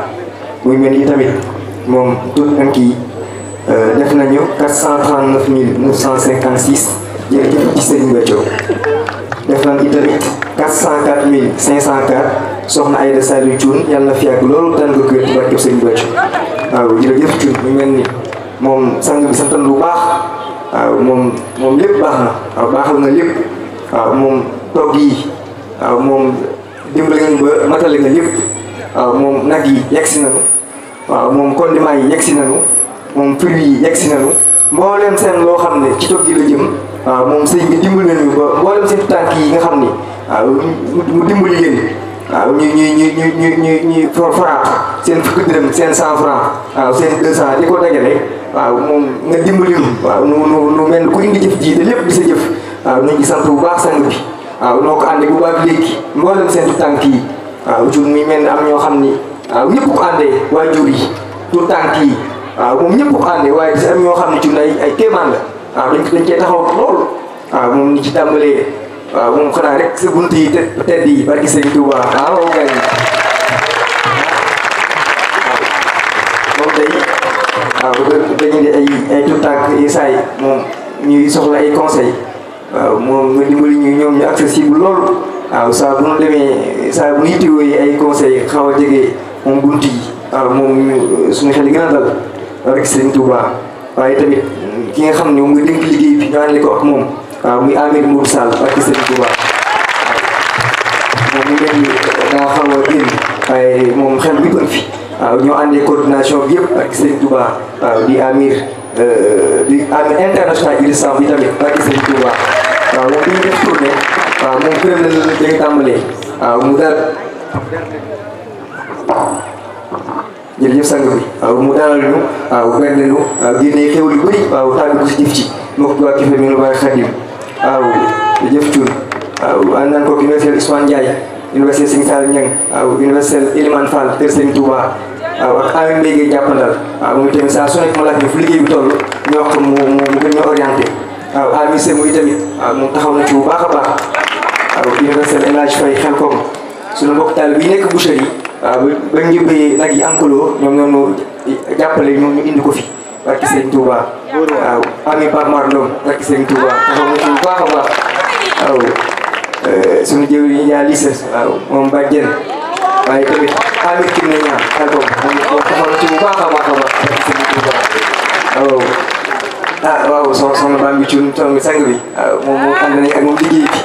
muy mel ni tamit moom tout temps kii def nañu 439 956 jërëjëf ci sëñ Béthio. def nañ itamit 404 504 soxna Aida Saliou Thioune yàlla na fi yàgg loolu tànn ko kër barke Sëñ Béthio waaw jërëjëf Thioune mu mel ni moom sang bi santan bu baax waaw moom lépp baax na waaw baaxal na lépp waaw moom togg yi waaw moom dimbali nga ba matale nga lépp waaw moom nag yi yegsi nañu waaw moom condiment yi yegsi nañu moom fruit yi yegg si nañu mboolem seen loo xam ne ci togg gi la jëm waaw moom sëñ bi dimbali nañu ba mboolem seen tànk yi nga xam ni waaw mu dimbali leen waaw ñu foraat seen fukki dërëm seen 100 francs waaw seen 200 di ko dajale waaw moom nga dimbali ñu waaw nu mel ku indi jëf ji te lépp di sa jëf waaw nañ ci sant bu baax sang bi waaw noo ko àndee bu baax léegi mboolem seen tànk yi waaw jur muy mel ni am ñoo xam ni waaw ñëpp ko àndee waajur yi tout tànk yi waaw moom ñëpp ko àndee waaye di am ñoo xam ne ci ay kéemaan la waaw dañ cee taxaw loolu waaw moom ni ci tàmbalee waaw moom xanaa rek sa bunt yi tedd yi barki sëñ Touba waaw gay moom day waaw dañu di ay tout tànk yi saay moom ñuy soxla ay conseil waaw moom nga dimbali ñu ñoom ñu accessible loolu waaw saa bu ñu demee saa bu ñu yittewoo ay conseil xaw a jege moom bunt yi waaw moom suñu xel yi gën a dal barki sëñ Touba waaye tamit ki nga xam ne moom nga dénk liggéey bi ñu àndale ko ak moom waaw muy Amir Mour Sall barki sëñ Touba moom mu mel ni daa xaw a génn waaye moom xel bi bëgg fi waaw ñoo àndee coordination bi yëpp barki sëñ Touba waaw di Amir international Idrissa bi tamit barki sëñ Touba waaw moom bi ñu def tournée waaw moom këram la day tàmbalee waaw mu daal jërëjëf sang bi waaw mu dalal ñu waaw benn ñu waaw génnee xew lu bëri waaw tàbbi ko si jëf ci moo ko waa Kife mi nu bàyyi Xadim waaw jërëjëf Thioune waaw ànd nañ ko université Ousmane Ndiaye université Sëñ Sall Niang waaw université Elimane Fall Kër Sëñ Touba waaw ak Amin Mbengue jàppandal waaw muy tamit saa su nekk ma laaj ne fu liggéey bi toll ñoo xam mu gën ñoo orienté waaw Ami Sène muy tamit waaw moom taxaw na ci bu baax a baax waaw université El Hadj Faye Xelkom suñu mbokk taal bi nekk boucherie waaw ba njëbbee nag yi enclos ñoom ñoo jàppale ñoom ñu indi ko fi barki Sëñ Touba waaw Ami Pape Mar Ndom barki Sëñ Touba taxaw na ci bu baax a baax waaw suñu jëw yi yaa lycée waaw moom bàjjen waaye tamit Amir Kim ne ñaan Xelkom moom taxaw na ci bu baax a baax a baax barki Sëñ Touba waaw waaw soxna Bambi Thioune toog sang bi waaw moom ànd nañ ak moom liggéey bi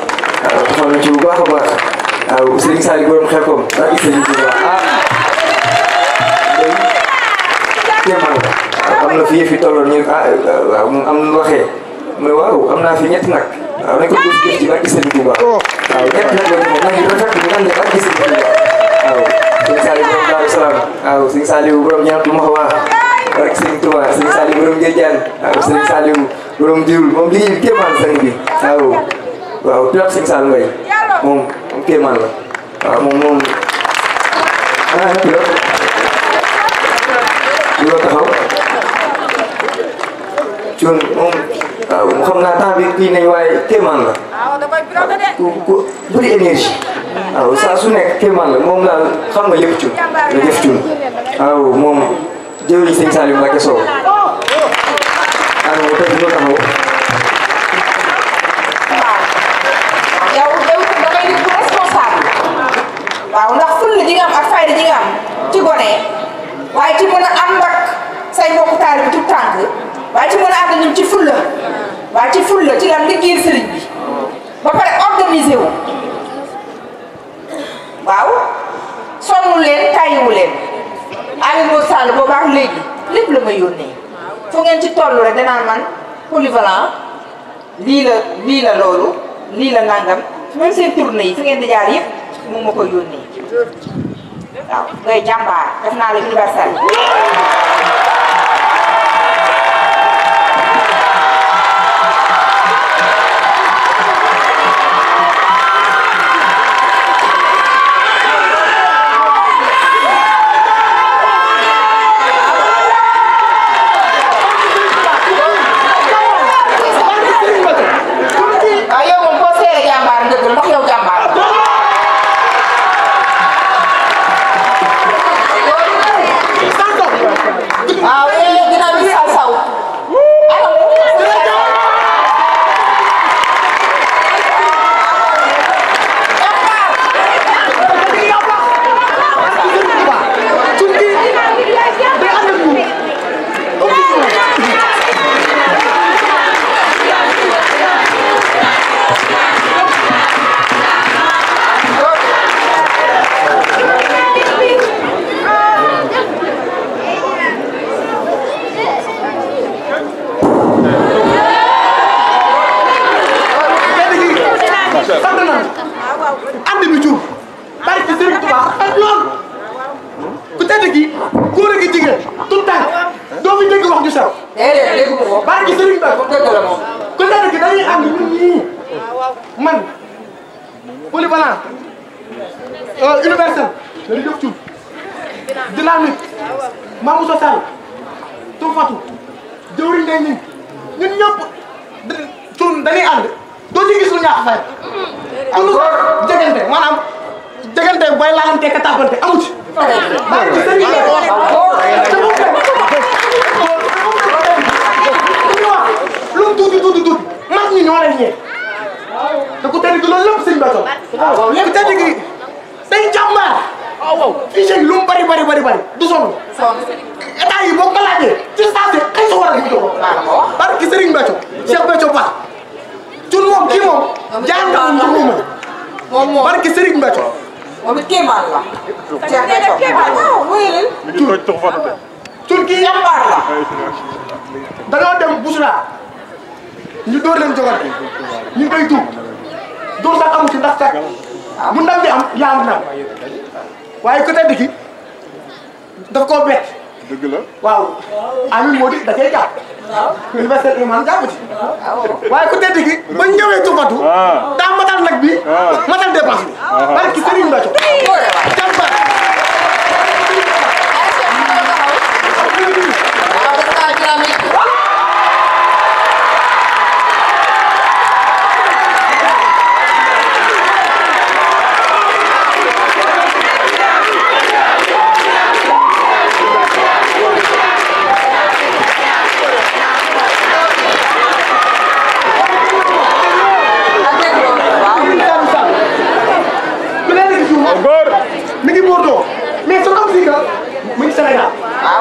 waaw taxaw na ci bu baax a baax waaw Serigne Saliou borom Xelkom barki Sëñ Touba kéemaan la am na fi yëf yi tolloon ñu waaw moom am na waxee mu ne waaw am naa fi ñetti nag waaw nañ ko gis jëf ci barki Sëñ Touba waaw ñett nag la moom nag rafet ñu ànd barki Sëñ Touba waaw Serigne Saliou borom Daaru Salaam waaw Serigne Saliou borom ñaantu ma xawaa barki Sëñ Touba Serigne Saliou borom Géejaan waaw Serigne Saliou borom Diwul moom liggéey bi kéemaan sang bi waaw waaw tubaab Serigne Saliou Mbaye moom kéemaan la waaw moom ana nekk la loo taxaw Thioune moom waaw mu xam naa temps bi kii nañ waaye kéemaan la ku bëri énergie waaw saa su nekk kéemaan la moom daal xam nga lépp Thioune la def Thioune waaw moom jëwriñ Sëñ Saliou Mbacké Sow waaw tey loo taxaw yow damay nit bu responsable waaw ndax fulla ji nga am ak fayda ji nga am ci gone waaye ci mën a ànd ak say mbokku taal bi tout tànk waaye ci mën a ànd ñun ci fulla waaye ci fulla ci lan liggéeyal sëriñ bi ba pare organisé wu waaw sonnu leen tàyyiwu leen Aliou Moussa Sall boobaa léegi lépp la may yónnee fu ngeen ci toll rek danaa man polyvalent lii la loolu lii la nangam même seen tournée yi fi ngeen di jaar yëpp moom ma koy yónnee waaw ngay jàmbaar def naa la universel nan ànd bi jur bari ci Serigne Touba ak loolu ku tedd gi góor ak jigéen tout le temps doo fi dégg wax ju sew. déedéet dégg ko bari ci Serigne Ba dëgg la moom. ku tedd gi dañuy ànd ñun ñii man polyvalent universel la di def cuub dynamique Mamou Sall Tou Fatou jëwriñ day ñun ñëpp cuun dañuy ànd doo ci gis lu ñaax fay tunu jegante maanaam jegante bay laalante ka tàppante amu ci bari ci sëriñ lu mu tuuti tuuti tuuti mag ñi ñoo leen ñee te ku tedd gi loolu lépp sëñ Bato ku tedd gi day jàmbaar fii chèque lu mu bari du sonn état yi boo ko laajee ci saa si xëy sa war a jox barki Serigne Bato Cheikh Bato Ba cun moom kii moom jaar nga moom barki Serigne Bato moom it kéemaan la. Cheikh Bato waaw wóyalal. cun kii jàmbaar la dañoo dem Bousra ñu door leen jogante ñu ngi koy tuub door sax amu ci ndax sax bu ndam bi am yaa am ndam waaye ku tedd ki daf koo bett. dëgg la waaw Amine moo di da cee jàpp. universel iman jàpp ci. waaye ku tedd ki ba ñëwee Tufatu. daa matal nag bi matal dépense bi. barki Serigne Bathio. jàmbaar. mi ngi Bordeaux mais son am fii mu ngi Sénégal.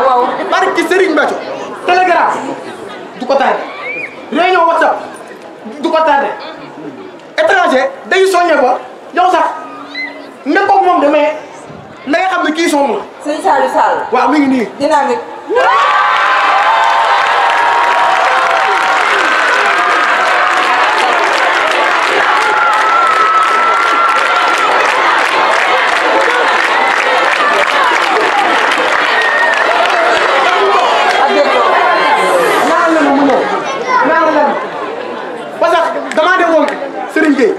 waaw barki Serigne Bathio. Telegram du ko tardé réunion WhatsApp du ko tardé étranger day soññe ba yow sax nekkoog moom de mais na nga xam ne kii sonn la. sëñ Saliou Sall. waaw mi ngi nii. dynamique. damaa demoon Serigne Gueye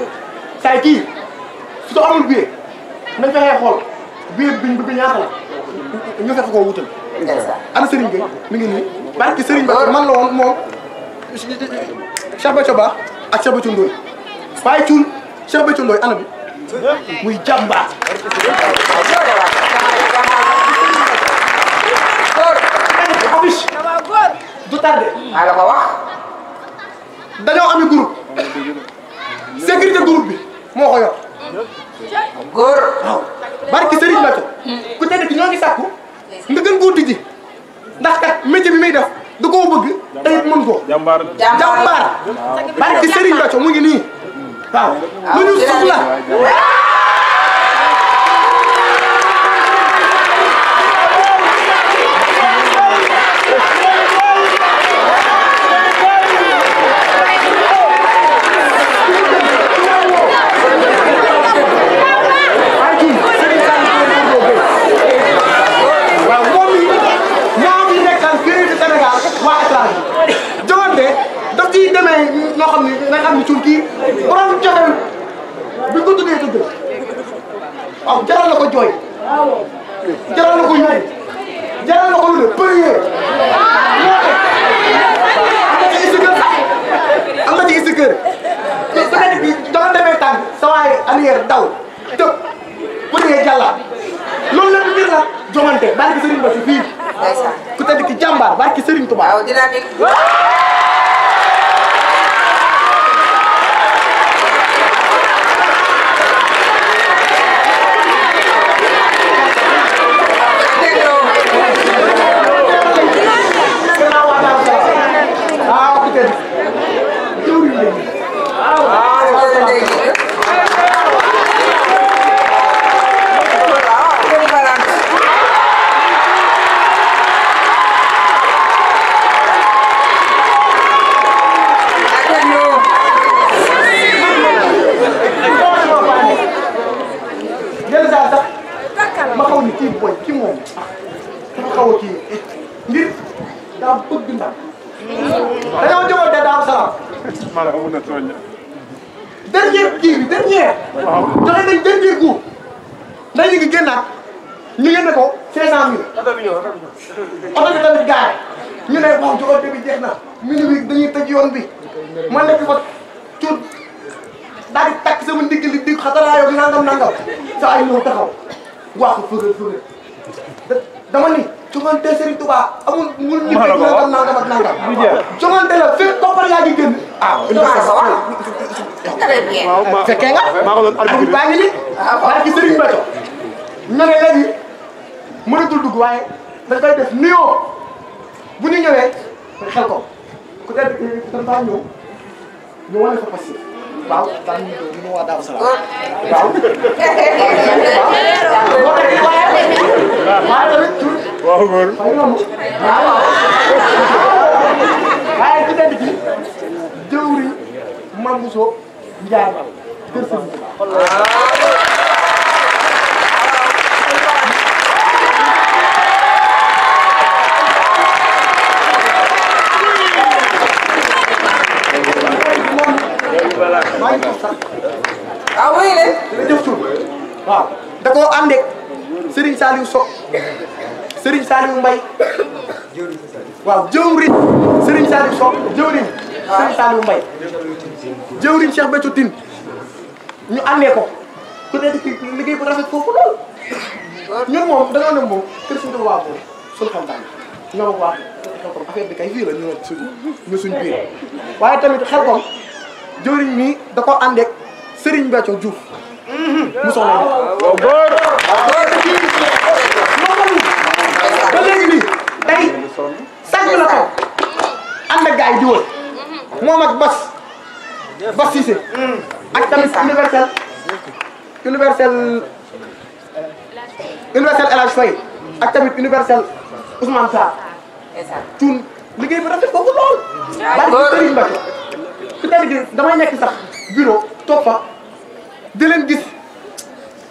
saa kii su amul billet nañ fexee xool billet biñ bëgg ñaata la ñu fexe koo wutal. ana Serigne Gueye mi ngi nii barki Serigne Ba man la woon moom Cheikh Bathio Ba ak Cheikh Bathio Ndoye waaye cuun Cheikh Bathio Ndoye ana bi muy jàmbaar. affiche du tardé. maa la ko wax. dañoo ami groupe sécurité groupe bi moo ko yor. góor. waaw barki Serigne Bathio ku tedd ki ñoo ngi sàkku nga gën koo tijji ndax kat métier bi muy def da koo bëgg te it mën ko. jàmbaar barki Serigne Bathio mu ngi nii waaw lu ñu soxla. daf ciy demee loo xam ne nga xam ne cuun kii borom joxe bi ko tuddee tudd waaw jaral na ko jooy jaral na ko ñëw jaral na ko lu ne përier am na ci istikër peut-être bi dama demee tànk sa waay arrière daw tëb përier jàllaat loolu lépp ngir la jomante barki Serigne Ba si fii ku tedd ki jàmbaar barki Serigne Touba. waaw dynamique. kii booy kii moom dafa xaw a kii ngir daa bëgg ndam dañoo jëmante Daaru Salaam maanaam amul na tooñ dernier kii bi dernier joxe nañ dernier coup ndax ñu ngi génnaat ñu ngeen ne ko 500000 oto bi tamit gaare ñu ne bon joxante bi jeex na minuit bi dañuy tëj yoon bi ma nekk fa cuut daal di takk sama ndigg li dig xataraayoo nangam sa ay ñëw taxaw wax ko fëgal dama ni jongante Serigne Touba amul mul nit nangam ak nangam jongante la fépp koppar yaa ngi génn fekkee nga arbitre baa ngi ni barki Serigne Bato ñu ne léegi mënatul dugg waaye dañ koy def nuyoo bu ñu ñëwee xel ko ku tedd dafa ñëw ñu wane fa passif waaw daan ñu waa Daaru Salaam waaw waaye tamit waaw góor waaye ku tedd ci jëwri Mame Bousso Ndiaye kër Serigne ah oui de. jërëjëf Thioub waaw da koo ànd ak Serigne Saliou Sow Serigne Saliou Mbaye waaw jëwriñ Serigne Saliou Sow jëwriñ Serigne Saliou Mbaye jëwriñ Cheikh Béthio Tine ñu àndee ko ku nekk ci liggéey bu rafet foofu lool ñun moom dañoo ne moom kër suñu waa boobu suñu xam daal ñoo ko wax affaire bi kay fii la ñu suñ biir waaye tamit xel kom jëwriñ mi da ko ànd ak Serigne Béthio Diouf mu soxla waaw góor ba léegi nii tey sànq la taw ànd ak gars yi di wër moom ak Bas Cissé ak tamit universel El Hadj Faye ak tamit universel Ousmane Sarr cuun liggéey bi rafet foofu lool barki Serigne Béthio ku tedd gi damay nekk sax bureau toog fa di leen gis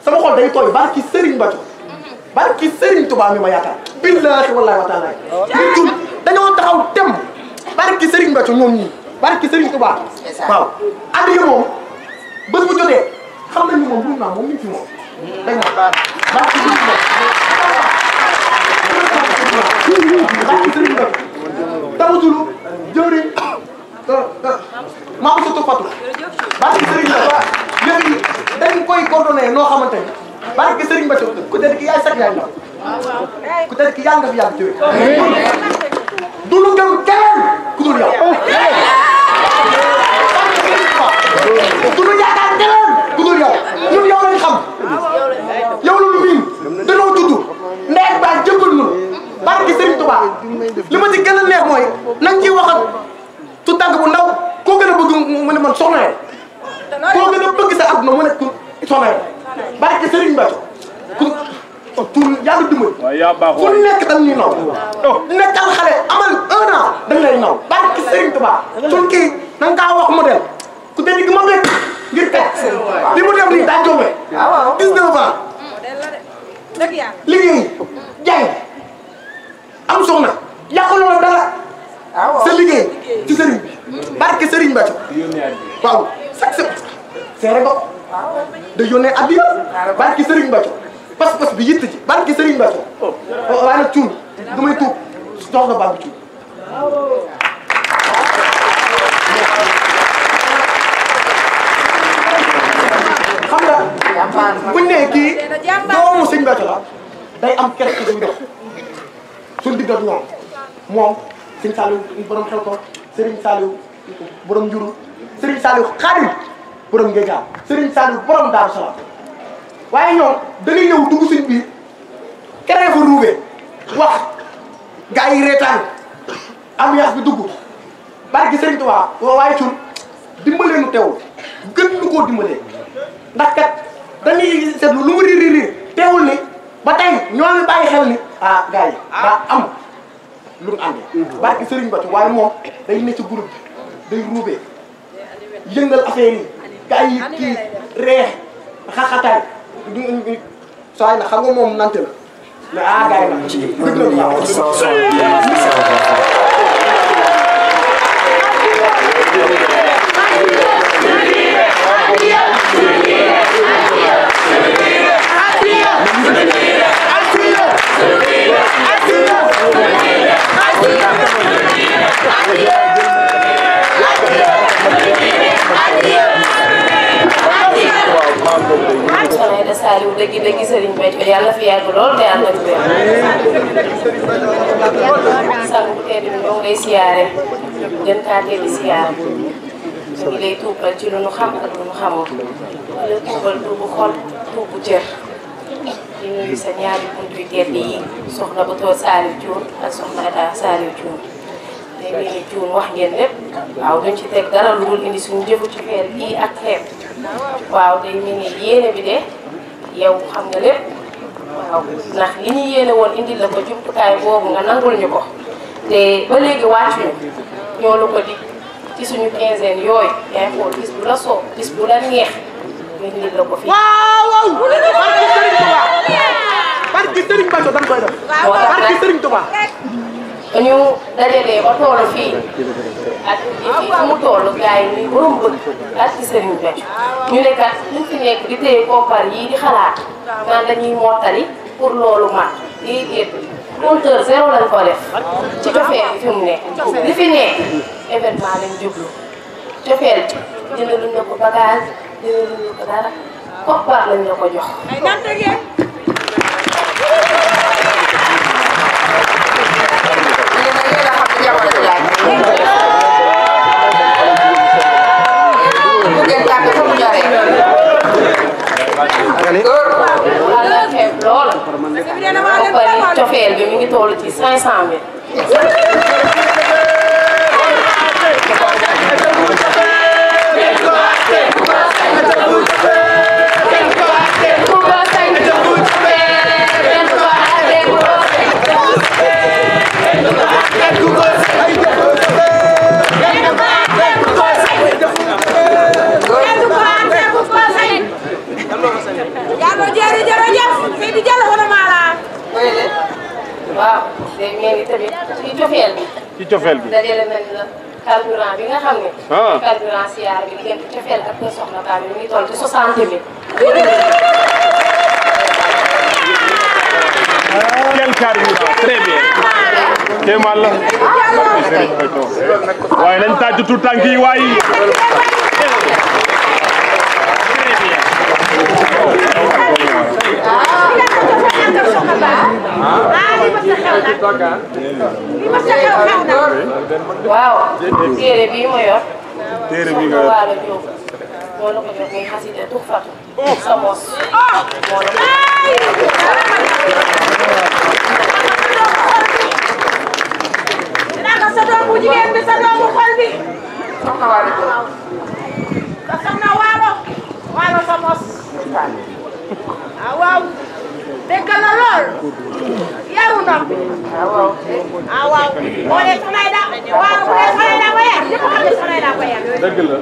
sama xol day tooy barki Serigne Béthio barki Serigne Touba mi ma yaakaar billahi wallahi wa taala ngir cuun dañoo taxaw tem barki Serigne Béthio ñoom ñii barki Serigne Touba waaw ànd yi moom bés bu jotee xam nañu moom buñ naa moom ñu fi moom dañ na barki Serigne Béthio tawutulu jëwriñ maa ko soto fatu barki Serigne Béthio yëf yi dañ koy coordonné noo xamante ni barki Serigne Béthio ku tedd ki yaay sax yaay ndaw ku tedd ki yaa nga fi yàgg jëwee du lu gëm keneen ku dul yow du lu yaakaar keneen ku dul yow ñun yow lañ xam yow la lu miin danoo judd ndey baay jëmbal nu barki Serigne Touba li ma ci gën a neex mooy nañ ciy wax ak tu tàgg bu ndaw koo gën a bëgg mu ne man soxna ye koo gën a bëgg sa àdduna mu ne ku soxna ye barki Serigne Béthio ku tur yàlla dimbali fu nekk dañ ñuy naw nekkal xale amal 1 an dañ lay naw barki Serigne Touba sun kii na nga kaa wax modèle ku tedd gi ma bekk ngir teg li mu def nii daa jóge 19 ans liggéey jàng am soxna yàquloo la dara sa liggéey ci Serigne bi barki Serigne Béthio waaw chaque semaine seere nga da yónnee addiya barki Serigne Béthio pas-pas bi yitt ci barki Serigne Béthio waaye nag cuun du may tuub jox nga bàmbi cuun xam nga buñ ne kii doomu Serigne Béthio la day am quelque buy dox suñ digg ak ñoom moom Serigne Saliou borom xel ko Serigne Saliou borom njuru Serigne Saliou Khadim borom Ngéja Serigne Saliou borom Daaru Salaam waaye ñoom dañuy ñëw dugg suñ biir keneen fa ruubee wax gars yi reetaan ambiance bi dugg barki Serigne Touba waaye cun dimbalee nu teewul gën nu koo dimbalee ndax kat dañuy seetlu lu mu riir teewul ni ba tey ñoo ngi bàyyi xel ni ah gars yi daa am lu mu àndee barki Serigne Béthio waaye moom day ne ci groupe bi day ruubee yëngal affaire yi gars yi kii reex xaxataay saa yi nag xam nga moom nante la ah gars yi ci 1 Soxna Saliou dëgg Serigne Béthio yàlla fi yàgg lool te yàlla fi wér. sang bu tedd bi ñoo ngi lay siyaare gën kaa teel siyaare ñu ngi lay tuubal ci lu nu xam ak lu nu xamul di la tuubal tuubu xol tuubu cër di nuyu sa ñaari buntu yu tedd yi soxna ba toog Saliou Thioune ak soxna Ada Saliou Thioune day mel ni Thioune wax ngeen lépp waaw duñ ci teg dara lu dul indi suñu jëfu ci xeer bii ak xeer waaw day mel ni yéene bi de yow xam nga lépp waaw ndax li ñu yéene woon indil la ko jumtukaay boobu nga nangul ñu ko te ba léegi wàccuñu ñoo la ko di ci suñu quinzaine yooyu yaay xool bis bu la soob bis bu la neex nga indil la ko fii. waaw waaw. barki Serigne Touba. barki Serigne Basso dañ koy def. barki Serigne Touba. ñu dajalee ba toolu fii ak fii fu mu toll gars yi nii borom bëgg ak ci Serigne Béthio ñu ne kat ñu fi nekk di téye koppar yii di xalaat naan dañuy mottali pour loolu mat lii déet compteur zéro lañ ko def ci cofeel bi fi mu nekk li fi nekk événement lañ jublu cofeel bi jëndaluñ la ko bagage jëndaluñ la ko dara koppar lañ la ko jox. cofeel bi mi ngi toll ci 500 000. waaw day mel ni tamit ci cofeel bi. ci cofeel bi dajale nañ la carburant bi nga xam ne. carburant siyaar bi diggante cofeel ak nga soxna Ba mi ngi toll ci 60 000. quel carburant très bien. kéemaan la. waaye nañ tàcc tout tànk yi waay. waaw téere bii ma yor. téere bi nga yor moo la ko jox muy xasida tuxfatu sa mos moo la ko dinaa sa doom bu jigéen bi sa doomu xol bi soxna waalo ka soxna waalo sa mos waaw dégg la lool yaru ndox bi waaw boo dee soxna yi daa waaw bu dee soxna yi daa ko yar ñëpp xam ne soxna yi daa ko yar dëgg la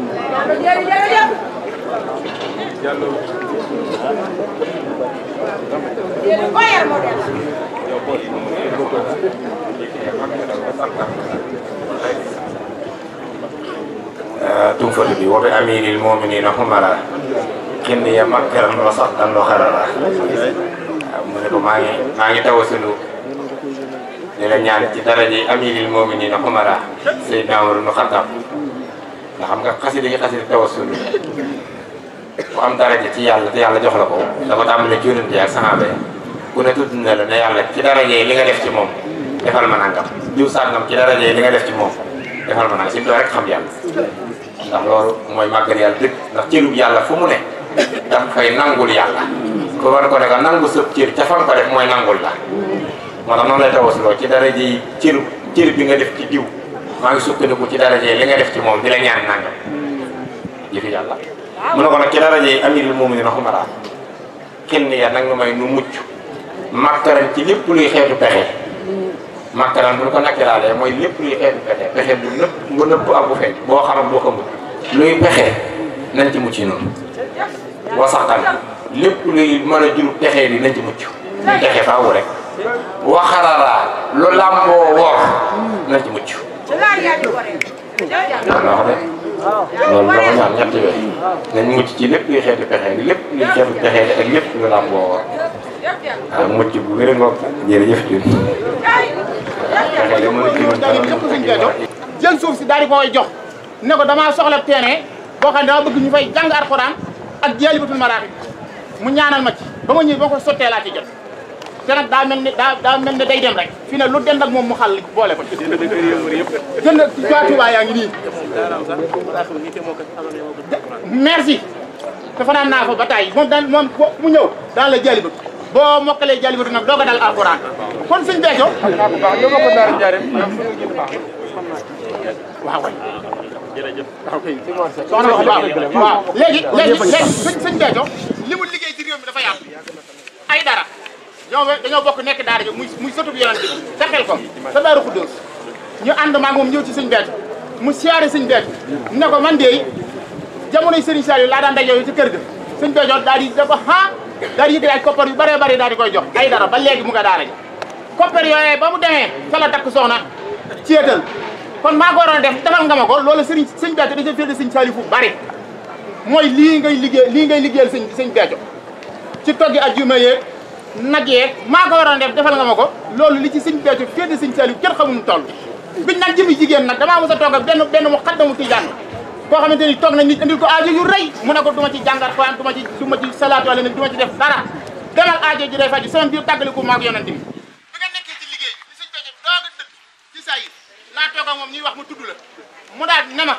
jërëjëf ko yar moo del tumfatu bi wobe amiril mu'minina humara kenn ya makkaran wa saqan wa xarara mu ne ko maa ngi tawasulu di la ñaan ci daraje amiril mu'minina humara Seydina Umar ibn Khattab nga xam nga xasida yi xasida tawasulu ku am daraje ci yàlla te yàlla jox la ko dafa tàmbale ci yonent yi ak saxaaba yi ku ne tudd na la ne yàlla ci daraje li nga def ci moom defal ma nangam jiw sàngam ci daraje li nga def ci moom defal ma nangam si doo rek xam yàlla ndax loolu mooy màggal yàlla dëgg ndax cërub yàlla fu mu ne dafa fay nangul yàlla ko war ko ne ko nangu sëb cër ca fan ko def mooy nangul la moo tax noonu lay tawasuloo ci daraje yi cër bi nga def ci diw maa ngi sukkandiku ci daraje li nga def ci moom di la ñaan nangam jëfi yàlla mu ne ko nag ci daraje yi amirul mu'minin xumara kenn ya nag nu may nu mucc makkaran ci lépp luy xeetu pexe makkaran bu ñu ko nakkiraalee mooy lépp luy xeetu pexe bu nëpp ak bu feeñ boo xam ak boo xamul luy pexe nañ ci mucc noonu wasaxtan lépp luy mën a jur pexe bi nañ ci mucc ñu pexe faawu rek waxarara lu làmboo wor na ci mucc loolu dama ñaan ñett yooyu nañ mucc ci lépp luy xeeti pexe lépp luy xeeti pexe ak lépp lu làmboo wor ah mucc bu wér ngoog jërëjëf jun jël suuf si daal di koy jox ne ko damaa soxla terrain boo xam ne dama bëgg ñu fay jàng alxuraan ak Jaalibatul Maraaxib mu ñaanal ma ci ba ma ñëw ba ko sottee laa ci jot te nag daa mel ne day dem rek fi ne lu dend ak moom mu xal boole ko jënd ci Touba yaa ngi nii merci te fanaan naa fa ba tey moom mu ñëw daan la Jaalibatu boo mokkalee Jaalibatu nag doo ko dal alxuraan kon sëñ Béthio waaw jërëjëf waaw léegi sëñ Béthio li mu liggéey ci réew mi dafa yaatu ay dara dañoo bokk nekk daara ji muy sëtub yonent bi te xel ko sa Daaru Xuddoos ñu ànd maag moom ñëw ci sëñ Béthio mu siyaare sëñ Béthio ne ko man de jamonoy Serigne Saliou laa daan dajoo ci kër ga sëñ Béthio daal di da ko daal di yëkkati ay koppar yu bëree bëri daal di koy jox ay dara ba léegi mu nga daara ji koppar yooyee ba mu demee fa la takk soxna ceetal kon maa ko waroon a def defal nga ma ko loolu sëñ Béthio da ca féete sëñ Saliou fu bari mooy lii ngay liggéeyal sëñ Béthio ci toggi ajjuma yeeg nag yeeg maa ko waroon a def defal nga ma ko loolu li ci sëñ Béthio féete sëñ Saliou kenn xamul mu toll biñ nag jëmi jigéen nag damaa mos a toog ak benn mu xaddamu tijaan koo xamante ni toog nañ nit indil ko aajo yu rëy mu ne ko duma ci jàngat Alxuraan du ma ci salaatu wala du ma ci def dara demal aajo ji day faju sama biir tàggaliku maag yonent bi nga nekkee ci liggéey bi sëñ Béthio doog a dëkk ci saa yi laa toog ak moom ñuy wax mu tudd la mu daal ne ma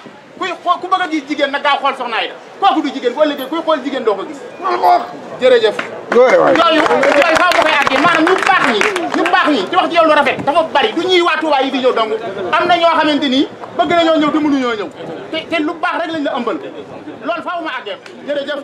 ku bëgg a gis jigéen nag gaaw xool soxna Ayda kooku du jigéen boo liggéey kuy xool jigéen doo ko gis jërëjëf yooyu faaw ba koy àggee maanaam ñu baax ñi ci wax ci yow lu rafet dafa bari du ñuy waa Touba yi fi ñëw dong am na ñoo xamante ni bëgg nañoo ñëw te mënuñoo ñëw te lu baax rek lañ la ëmbal loolu faaw ma àggee jërëjëf